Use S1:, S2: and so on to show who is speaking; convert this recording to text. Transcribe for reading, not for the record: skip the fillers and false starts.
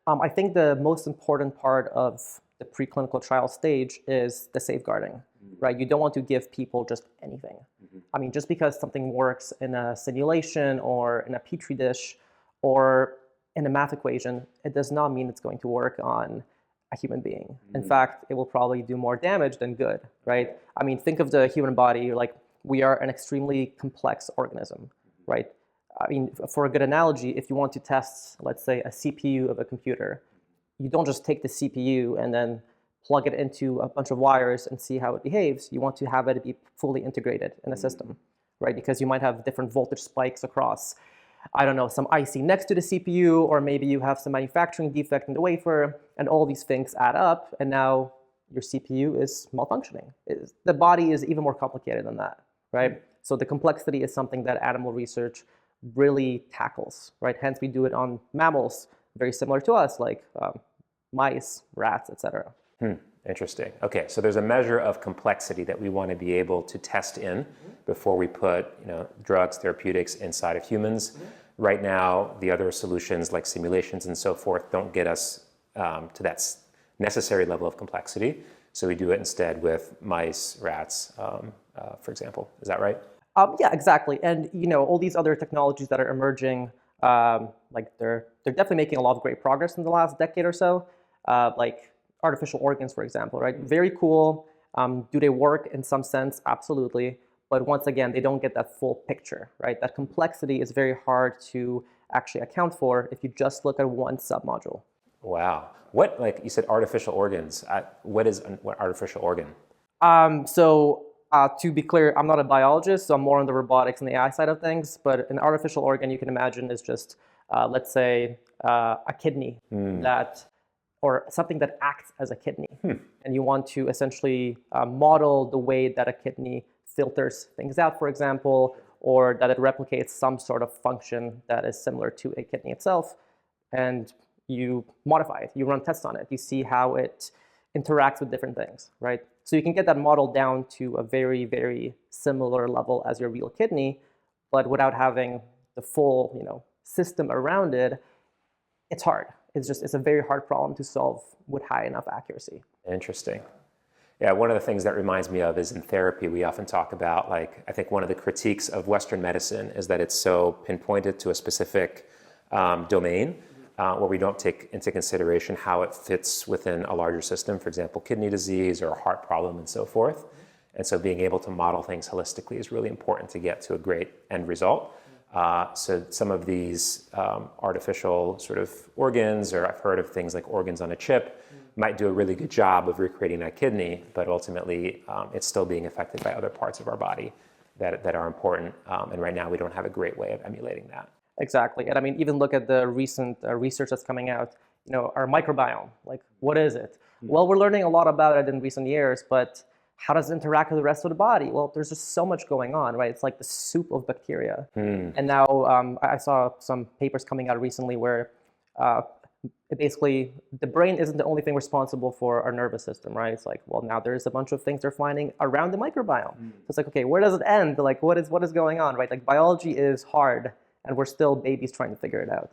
S1: I think the most important part of the preclinical trial stage is the safeguarding, right? You don't want to give people just anything. I mean, just because something works in a simulation or in a petri dish or in a math equation, it does not mean it's going to work on a human being. In fact, it will probably do more damage than good, right? I mean, think of the human body, like we are an extremely complex organism, right? I mean, for a good analogy, if you want to test, let's say, a CPU of a computer, you don't just take the CPU and then plug it into a bunch of wires and see how it behaves. You want to have it be fully integrated in a system, right? Because you might have different voltage spikes across, I don't know, some IC next to the CPU, or maybe you have some manufacturing defect in the wafer, and all these things add up, and now your CPU is malfunctioning. The body is even more complicated than that, right? So the complexity is something that animal research really tackles, right? Hence, we do it on mammals, very similar to us, like mice, rats, etc.
S2: Interesting. Okay, so there's a measure of complexity that we want to be able to test in before we put, drugs, therapeutics inside of humans. Right now, the other solutions like simulations and so forth don't get us to that necessary level of complexity. So we do it instead with mice, rats, for example. Is that right?
S1: Yeah, exactly. And all these other technologies that are emerging, like they're definitely making a lot of great progress in the last decade or so. Like artificial organs, for example, right? Very cool. Do they work in some sense? Absolutely. But once again, they don't get that full picture, right? That complexity is very hard to actually account for if you just look at one submodule.
S2: Wow. What, like you said, artificial organs. What is an artificial organ?
S1: To be clear, I'm not a biologist, so I'm more on the robotics and the AI side of things. But an artificial organ you can imagine is just, let's say, a kidney or something that acts as a kidney. And you want to essentially model the way that a kidney filters things out, for example, or that it replicates some sort of function that is similar to a kidney itself. And you modify it, you run tests on it, you see how it interacts with different things, right? So you can get that model down to a very, very similar level as your real kidney, but without having the full, system around it. It's hard. It's a very hard problem to solve with high enough accuracy.
S2: Interesting. Yeah, one of the things that reminds me of is in therapy, we often talk about, like, I think one of the critiques of Western medicine is that it's so pinpointed to a specific domain where we don't take into consideration how it fits within a larger system, for example, kidney disease or a heart problem and so forth. And so being able to model things holistically is really important to get to a great end result. So some of these artificial sort of organs, or I've heard of things like organs on a chip, might do a really good job of recreating that kidney, but ultimately it's still being affected by other parts of our body that are important. And right now we don't have a great way of emulating that.
S1: Exactly. And I mean, even look at the recent research that's coming out, our microbiome, like what is it? Well, we're learning a lot about it in recent years, but how does it interact with the rest of the body? Well, there's just so much going on, right? It's like the soup of bacteria. And now I saw some papers coming out recently where basically the brain isn't the only thing responsible for our nervous system, right? It's like, well, now there's a bunch of things they're finding around the microbiome. So it's like, okay, where does it end? Like, what is going on, right? Like biology is hard, and we're still babies trying to figure it out.